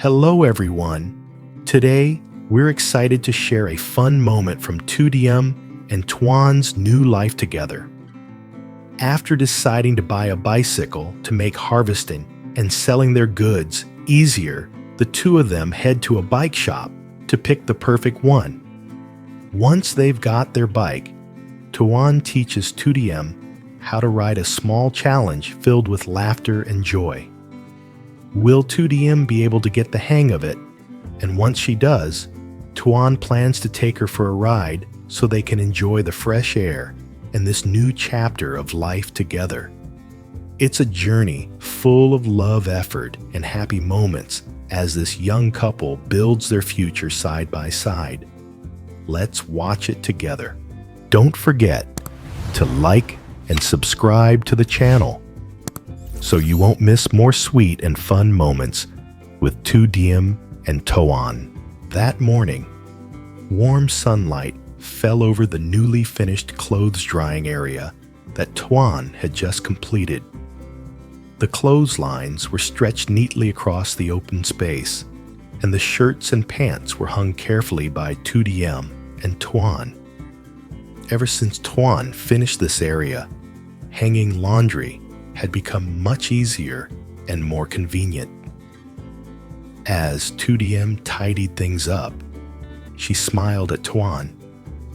Hello everyone! Today, we're excited to share a fun moment from Diem and Toan's new life together. After deciding to buy a bicycle to make harvesting and selling their goods easier, the two of them head to a bike shop to pick the perfect one. Once they've got their bike, Toan teaches Diem how to ride a small challenge filled with laughter and joy. Will Diem be able to get the hang of it? And once she does, Toan plans to take her for a ride so they can enjoy the fresh air and this new chapter of life together. It's a journey full of love, effort, and happy moments as this young couple builds their future side by side. Let's watch it together. Don't forget to like and subscribe to the channel so you won't miss more sweet and fun moments with Diem and Toan. That morning, warm sunlight fell over the newly finished clothes drying area that Toan had just completed. The clotheslines were stretched neatly across the open space, and the shirts and pants were hung carefully by Diem and Toan. Ever since Toan finished this area, hanging laundry had become much easier and more convenient. As Diem tidied things up, she smiled at Toan,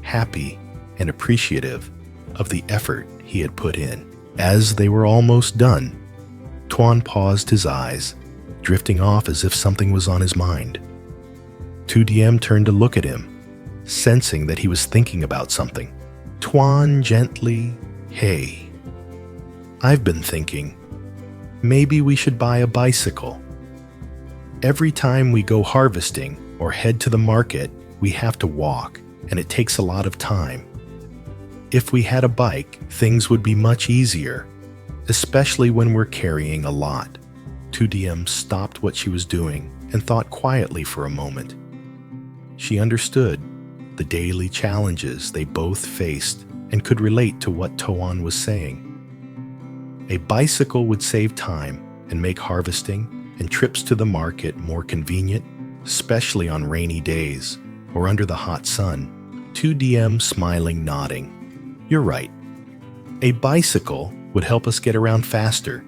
happy and appreciative of the effort he had put in. As they were almost done, Toan paused his eyes, drifting off as if something was on his mind. Diem turned to look at him, sensing that he was thinking about something. Toan gently, "Hey, I've been thinking, maybe we should buy a bicycle. Every time we go harvesting or head to the market, we have to walk, and it takes a lot of time. If we had a bike, things would be much easier, especially when we're carrying a lot." Diem stopped what she was doing and thought quietly for a moment. She understood the daily challenges they both faced and could relate to what Toan was saying. A bicycle would save time and make harvesting and trips to the market more convenient, especially on rainy days or under the hot sun. Diem smiling, nodding. "You're right. A bicycle would help us get around faster,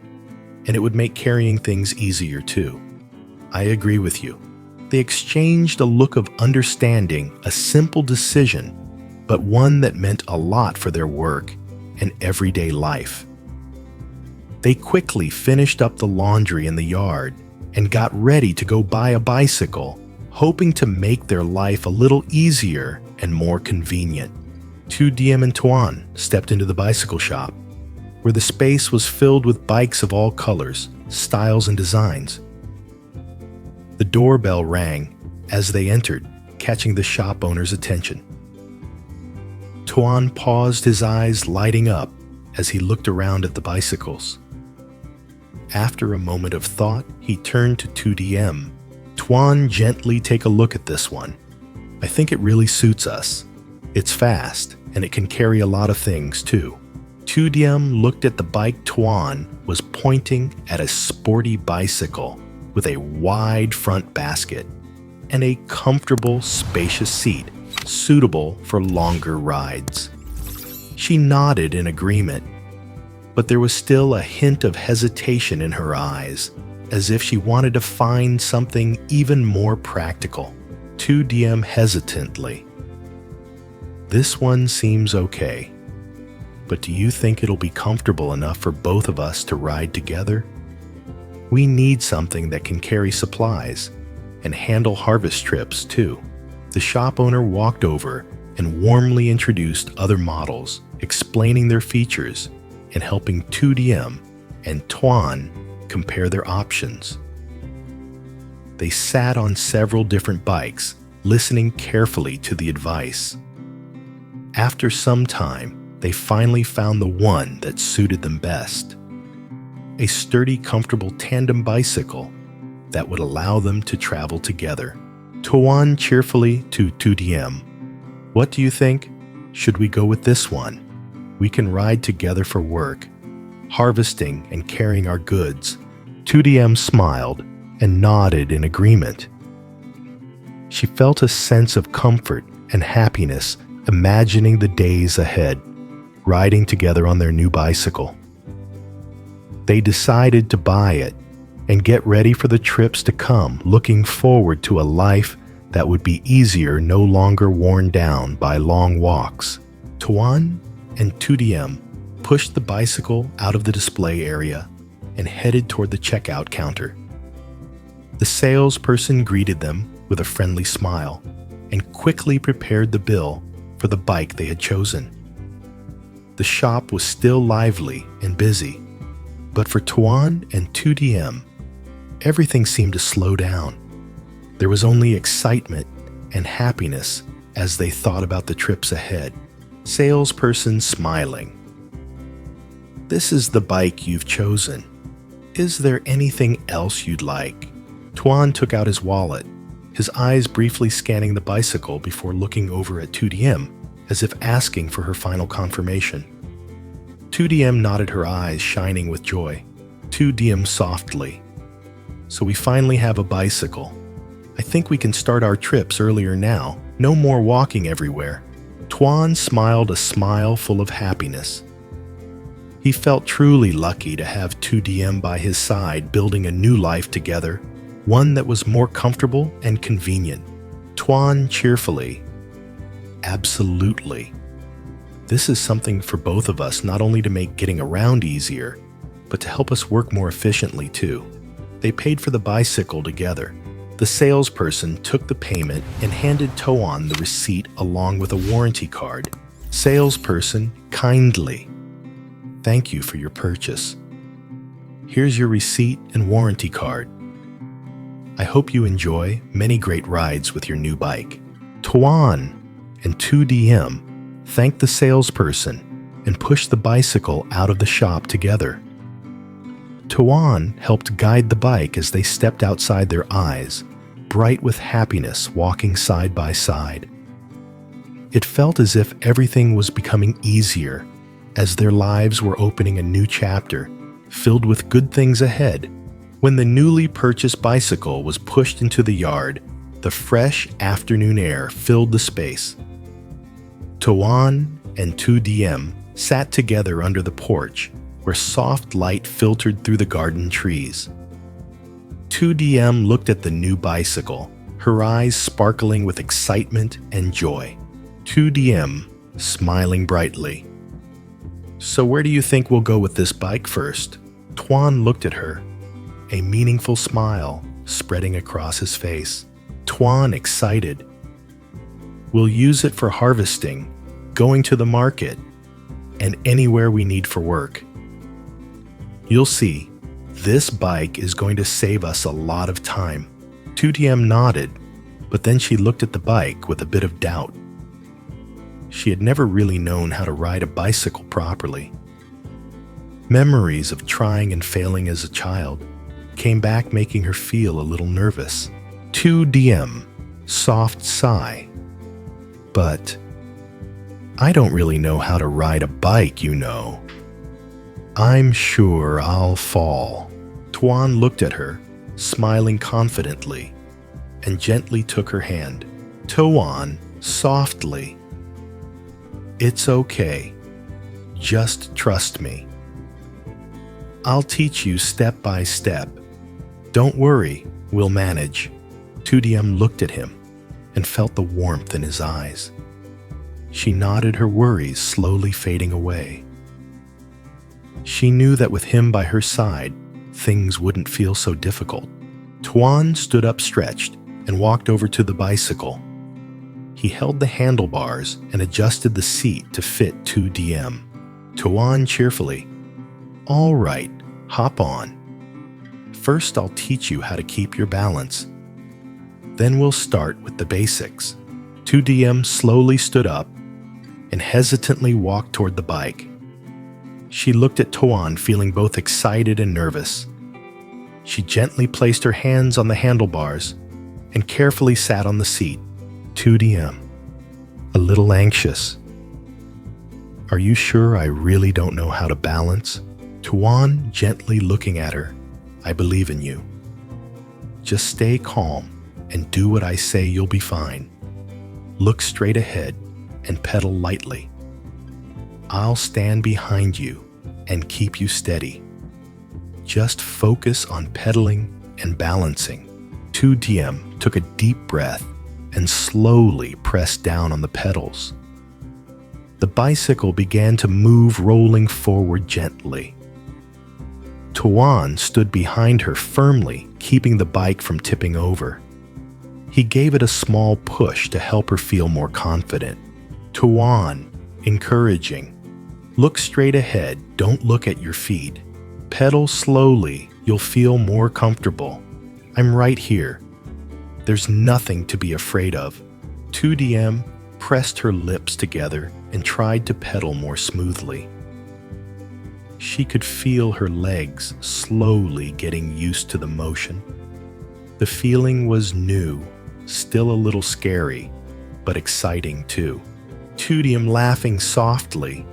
and it would make carrying things easier too. I agree with you." They exchanged a look of understanding, a simple decision, but one that meant a lot for their work and everyday life. They quickly finished up the laundry in the yard and got ready to go buy a bicycle, hoping to make their life a little easier and more convenient. Diem and Toan stepped into the bicycle shop, where the space was filled with bikes of all colors, styles, and designs. The doorbell rang as they entered, catching the shop owner's attention. Toan paused, his eyes lighting up as he looked around at the bicycles. After a moment of thought, he turned to Diem. "Toan, gently take a look at this one. I think it really suits us. It's fast, and it can carry a lot of things too." Diem looked at the bike Toan was pointing at, a sporty bicycle with a wide front basket and a comfortable, spacious seat suitable for longer rides. She nodded in agreement, but there was still a hint of hesitation in her eyes, as if she wanted to find something even more practical. Diem hesitantly. "This one seems okay, but do you think it'll be comfortable enough for both of us to ride together? We need something that can carry supplies and handle harvest trips too." The shop owner walked over and warmly introduced other models, explaining their features and helping Diem and Toan compare their options. They sat on several different bikes, listening carefully to the advice. After some time, they finally found the one that suited them best. A sturdy, comfortable tandem bicycle that would allow them to travel together. Toan cheerfully to Diem. "What do you think? Should we go with this one? We can ride together for work, harvesting and carrying our goods." Diem smiled and nodded in agreement. She felt a sense of comfort and happiness imagining the days ahead, riding together on their new bicycle. They decided to buy it and get ready for the trips to come, looking forward to a life that would be easier, no longer worn down by long walks. Toan and Diem pushed the bicycle out of the display area and headed toward the checkout counter. The salesperson greeted them with a friendly smile and quickly prepared the bill for the bike they had chosen. The shop was still lively and busy, but for Toan and Diem, everything seemed to slow down. There was only excitement and happiness as they thought about the trips ahead. Salesperson smiling. "This is the bike you've chosen. Is there anything else you'd like?" Toan took out his wallet, his eyes briefly scanning the bicycle before looking over at Diem, as if asking for her final confirmation. Diem nodded, her eyes shining with joy. Diem softly. "So we finally have a bicycle. I think we can start our trips earlier now. No more walking everywhere." Toan smiled a smile full of happiness. He felt truly lucky to have Diem by his side, building a new life together, one that was more comfortable and convenient. Toan cheerfully, "Absolutely. This is something for both of us, not only to make getting around easier, but to help us work more efficiently too." They paid for the bicycle together. The salesperson took the payment and handed Toan the receipt along with a warranty card. Salesperson kindly, "Thank you for your purchase. Here's your receipt and warranty card. I hope you enjoy many great rides with your new bike." Toan and Diem thanked the salesperson and pushed the bicycle out of the shop together. Toan helped guide the bike as they stepped outside, their eyes bright with happiness, walking side by side. It felt as if everything was becoming easier, as their lives were opening a new chapter, filled with good things ahead. When the newly purchased bicycle was pushed into the yard, the fresh afternoon air filled the space. Toan and Diem sat together under the porch, where soft light filtered through the garden trees. Diem looked at the new bicycle, her eyes sparkling with excitement and joy. Diem smiling brightly. "So where do you think we'll go with this bike first?" Toan looked at her, a meaningful smile spreading across his face. Toan excited. "We'll use it for harvesting, going to the market, and anywhere we need for work. You'll see, this bike is going to save us a lot of time." Diem nodded, but then she looked at the bike with a bit of doubt. She had never really known how to ride a bicycle properly. Memories of trying and failing as a child came back, making her feel a little nervous. Diem, soft sigh. "But I don't really know how to ride a bike, you know. I'm sure I'll fall." Toan looked at her, smiling confidently, and gently took her hand. Toan, softly, "It's okay. Just trust me. I'll teach you step by step. Don't worry, we'll manage." Diem looked at him and felt the warmth in his eyes. She nodded, her worries slowly fading away. She knew that with him by her side, things wouldn't feel so difficult. Toan stood up stretched and walked over to the bicycle. He held the handlebars and adjusted the seat to fit Diem. Toan cheerfully, "All right, hop on. First I'll teach you how to keep your balance. Then we'll start with the basics." Diem slowly stood up and hesitantly walked toward the bike. She looked at Toan, feeling both excited and nervous. She gently placed her hands on the handlebars and carefully sat on the seat. Diem, a little anxious. "Are you sure I really don't know how to balance?" Toan gently looking at her, "I believe in you." Just stay calm and do what I say, you'll be fine. Look straight ahead and pedal lightly. I'll stand behind you and keep you steady. Just focus on pedaling and balancing. Diem took a deep breath and slowly pressed down on the pedals. The bicycle began to move, rolling forward gently. Toan stood behind her firmly, keeping the bike from tipping over. He gave it a small push to help her feel more confident. Toan, encouraging. Look straight ahead, don't look at your feet. Pedal slowly, you'll feel more comfortable. I'm right here. There's nothing to be afraid of. Diem pressed her lips together and tried to pedal more smoothly. She could feel her legs slowly getting used to the motion. The feeling was new, still a little scary, but exciting too. Diem laughing softly.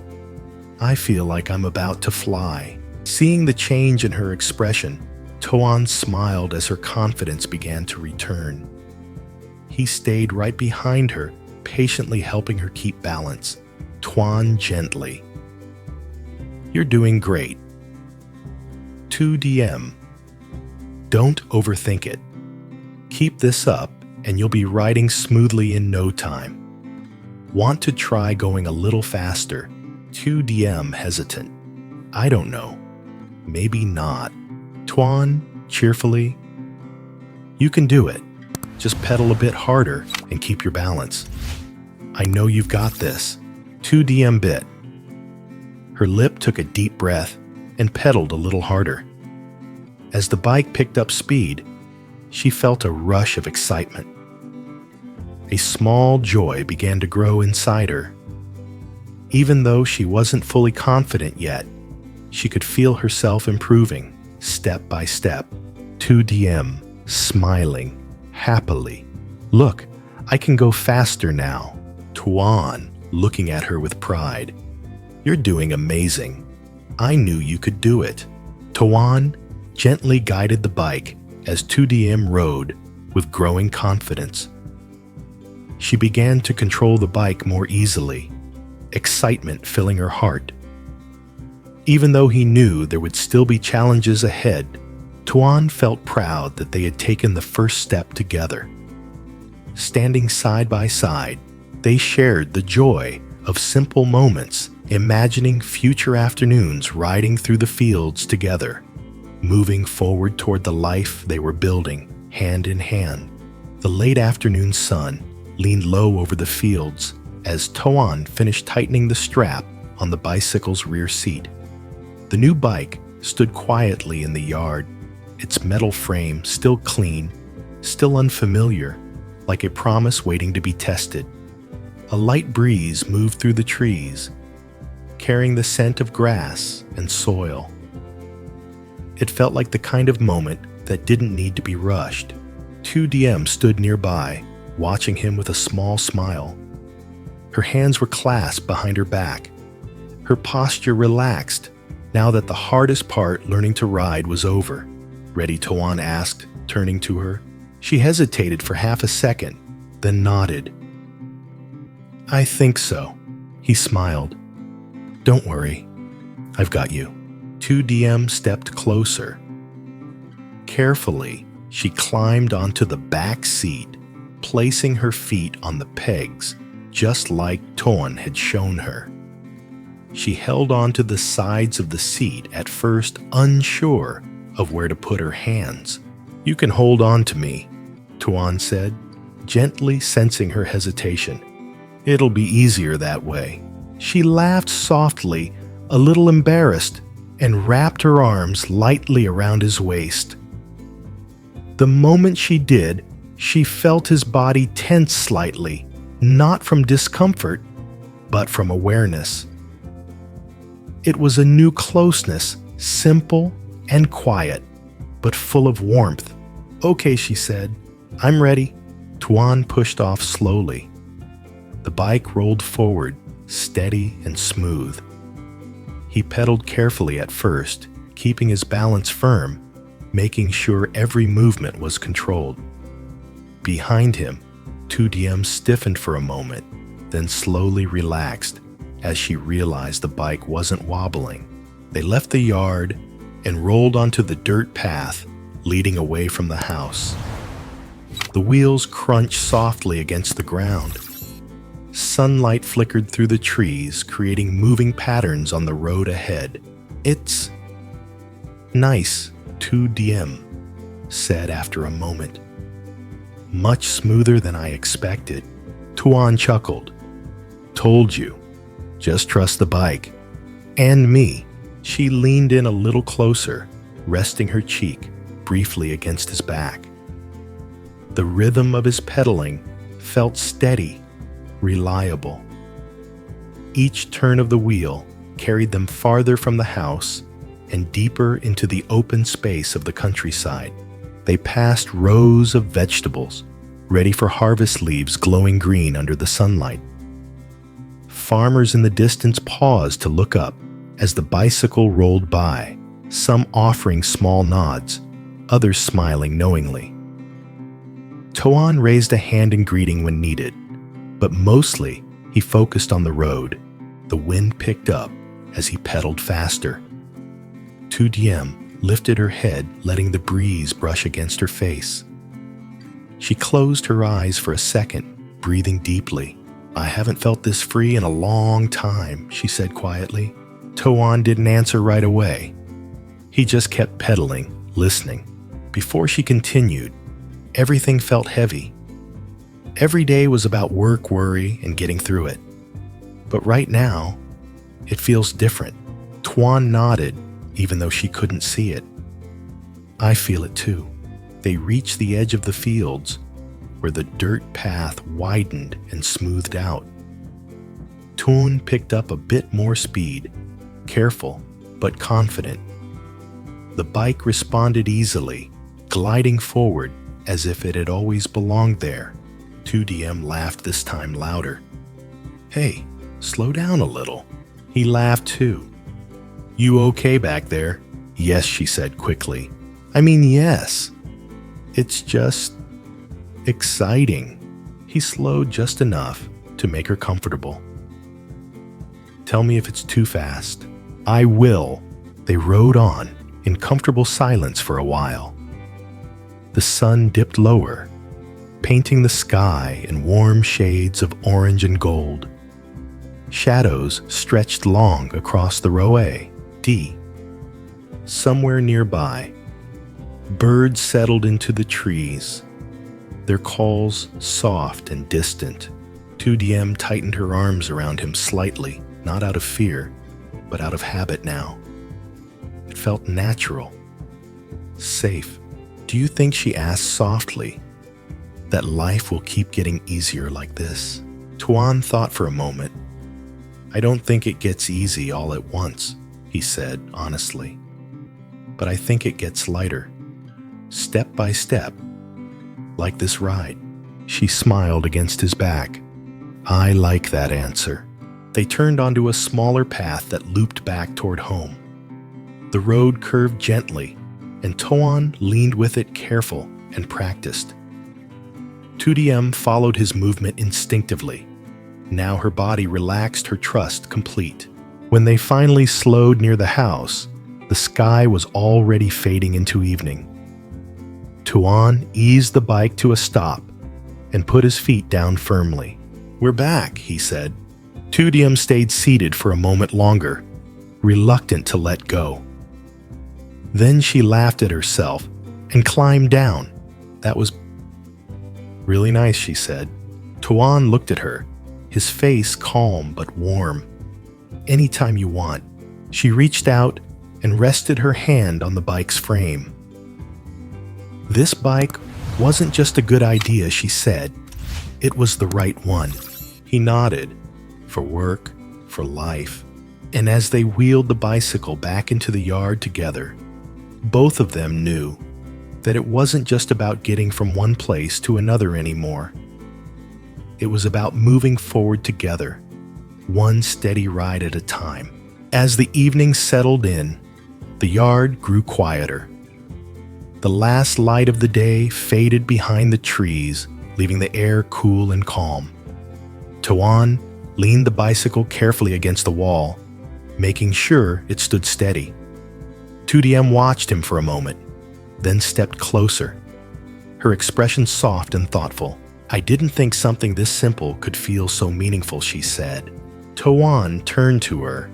I feel like I'm about to fly. Seeing the change in her expression, Toan smiled as her confidence began to return. He stayed right behind her, patiently helping her keep balance. Toan gently. You're doing great. Diem. Don't overthink it. Keep this up and you'll be riding smoothly in no time. Want to try going a little faster? Diem hesitant. I don't know. Maybe not. Toan cheerfully. You can do it. Just pedal a bit harder and keep your balance. I know you've got this. Diem bit. Her lip took a deep breath and pedaled a little harder. As the bike picked up speed, she felt a rush of excitement. A small joy began to grow inside her. Even though she wasn't fully confident yet, she could feel herself improving, step by step. Diem, smiling, happily. Look, I can go faster now. Toan, looking at her with pride. You're doing amazing. I knew you could do it. Toan gently guided the bike as Diem rode with growing confidence. She began to control the bike more easily, excitement filling her heart. Even though he knew there would still be challenges ahead, Toan felt proud that they had taken the first step together. Standing side by side, they shared the joy of simple moments, imagining future afternoons riding through the fields together, moving forward toward the life they were building, hand in hand. The late afternoon sun leaned low over the fields as Toan finished tightening the strap on the bicycle's rear seat. The new bike stood quietly in the yard, its metal frame still clean, still unfamiliar, like a promise waiting to be tested. A light breeze moved through the trees, carrying the scent of grass and soil. It felt like the kind of moment that didn't need to be rushed. Diem stood nearby, watching him with a small smile. Her hands were clasped behind her back, her posture relaxed now that the hardest part, learning to ride, was over. Ready? Toan asked, turning to her. She hesitated for half a second, then nodded. I think so. He smiled. Don't worry, I've got you. Diem stepped closer. Carefully, she climbed onto the back seat, placing her feet on the pegs, just like Toan had shown her. She held onto the sides of the seat, at first unsure of where to put her hands. You can hold on to me, Toan said, gently sensing her hesitation. It'll be easier that way. She laughed softly, a little embarrassed, and wrapped her arms lightly around his waist. The moment she did, she felt his body tense slightly, not from discomfort, but from awareness. It was a new closeness, simple and quiet, but full of warmth. Okay, she said. I'm ready. Toan pushed off slowly. The bike rolled forward, steady and smooth. He pedaled carefully at first, keeping his balance firm, making sure every movement was controlled. Behind him, Diem stiffened for a moment, then slowly relaxed as she realized the bike wasn't wobbling. They left the yard and rolled onto the dirt path leading away from the house. The wheels crunched softly against the ground. Sunlight flickered through the trees, creating moving patterns on the road ahead. "It's nice, Diem said after a moment. "Much smoother than I expected." Toan chuckled. "Told you. Just trust the bike." "And me." She leaned in a little closer, resting her cheek briefly against his back. The rhythm of his pedaling felt steady, reliable. Each turn of the wheel carried them farther from the house and deeper into the open space of the countryside. They passed rows of vegetables, ready for harvest, leaves glowing green under the sunlight. Farmers in the distance paused to look up as the bicycle rolled by, some offering small nods, others smiling knowingly. Toan raised a hand in greeting when needed, but mostly he focused on the road. The wind picked up as he pedaled faster. Diem lifted her head, letting the breeze brush against her face. She closed her eyes for a second, breathing deeply. "I haven't felt this free in a long time," she said quietly. Toan didn't answer right away. He just kept pedaling, listening. Before she continued, everything felt heavy. Every day was about work, worry, and getting through it. But right now, it feels different. Toan nodded, even though she couldn't see it. "I feel it too." They reached the edge of the fields, where the dirt path widened and smoothed out. Toan picked up a bit more speed, careful but confident. The bike responded easily, gliding forward as if it had always belonged there. Diem laughed this time louder. "Hey, slow down a little." He laughed too. "You okay back there?" "Yes," she said quickly. "I mean, yes. It's just exciting." He slowed just enough to make her comfortable. "Tell me if it's too fast." "I will." They rode on in comfortable silence for a while. The sun dipped lower, painting the sky in warm shades of orange and gold. Shadows stretched long across the Roe D. Somewhere nearby, birds settled into the trees, their calls soft and distant. Diem tightened her arms around him slightly, not out of fear, but out of habit now. It felt natural, safe. "Do you think," she asked softly, "that life will keep getting easier like this?" Toan thought for a moment. "I don't think it gets easy all at once," he said honestly. "But I think it gets lighter, step by step, like this ride." She smiled against his back. "I like that answer." They turned onto a smaller path that looped back toward home. The road curved gently, and Toan leaned with it, careful and practiced. Diem followed his movement instinctively. Now her body relaxed, her trust complete. When they finally slowed near the house, the sky was already fading into evening. Toan eased the bike to a stop and put his feet down firmly. "We're back," he said. Diem stayed seated for a moment longer, reluctant to let go. Then she laughed at herself and climbed down. "That was really nice," she said. Toan looked at her, his face calm but warm. "Anytime you want." She reached out and rested her hand on the bike's frame. This bike wasn't just a good idea, she said. It was the right one. He nodded. For work, for life. And as they wheeled the bicycle back into the yard together, both of them knew that it wasn't just about getting from one place to another anymore. It was about moving forward together, one steady ride at a time. As the evening settled in, the yard grew quieter. The last light of the day faded behind the trees, leaving the air cool and calm. Toan leaned the bicycle carefully against the wall, making sure it stood steady. Diem watched him for a moment, then stepped closer, her expression soft and thoughtful. "I didn't think something this simple could feel so meaningful," she said. Toan turned to her.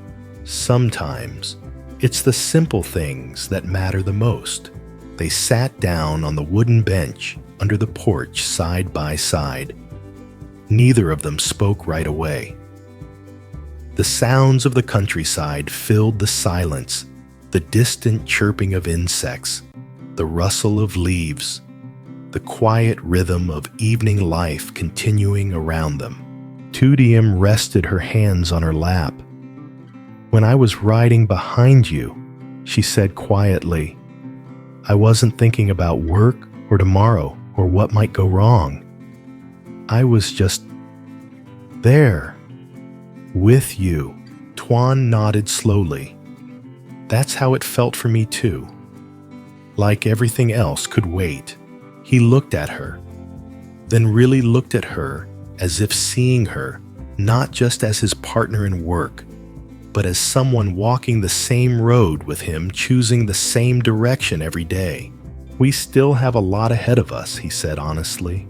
"Sometimes it's the simple things that matter the most." They sat down on the wooden bench under the porch side by side. Neither of them spoke right away. The sounds of the countryside filled the silence, the distant chirping of insects, the rustle of leaves, the quiet rhythm of evening life continuing around them. Diem rested her hands on her lap. "When I was riding behind you," she said quietly, "I wasn't thinking about work or tomorrow or what might go wrong. I was just there, with you." Toan nodded slowly. "That's how it felt for me too. Like everything else could wait." He looked at her, then really looked at her as if seeing her not just as his partner in work, but as someone walking the same road with him, choosing the same direction every day. "We still have a lot ahead of us," he said honestly.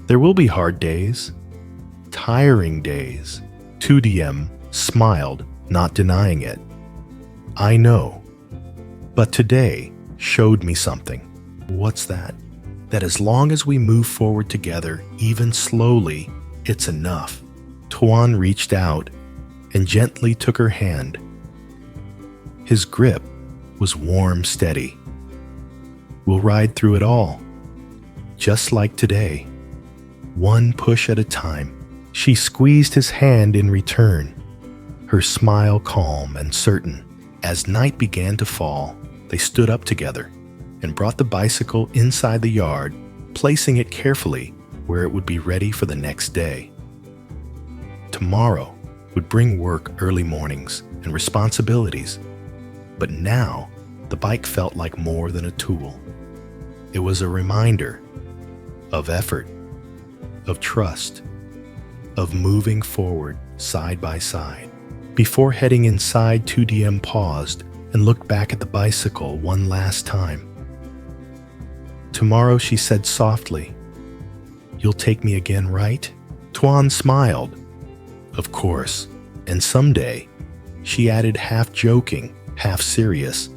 "There will be hard days, tiring days." Diem smiled, not denying it. "I know, but today showed me something." "What's that?" "That as long as we move forward together, even slowly, it's enough." Toan reached out and gently took her hand. His grip was warm, steady. "We'll ride through it all, just like today, one push at a time." She squeezed his hand in return, her smile calm and certain. As night began to fall, they stood up together and brought the bicycle inside the yard, placing it carefully where it would be ready for the next day. Tomorrow would bring work early mornings and responsibilities, but now the bike felt like more than a tool. It was a reminder of effort, of trust, of moving forward side by side. Before heading inside, Diem paused and looked back at the bicycle one last time. "Tomorrow," she said softly, "you'll take me again, right?" Toan smiled. "Of course. And someday," she added, half joking, half serious,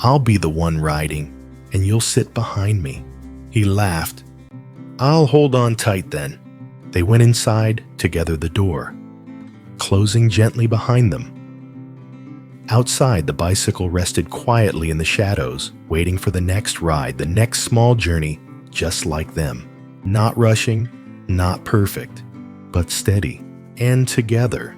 "I'll be the one riding, and you'll sit behind me." He laughed. "I'll hold on tight then." They went inside, together the door, closing gently behind them. Outside, the bicycle rested quietly in the shadows, waiting for the next ride, the next small journey, just like them. Not rushing, not perfect, but steady. And together,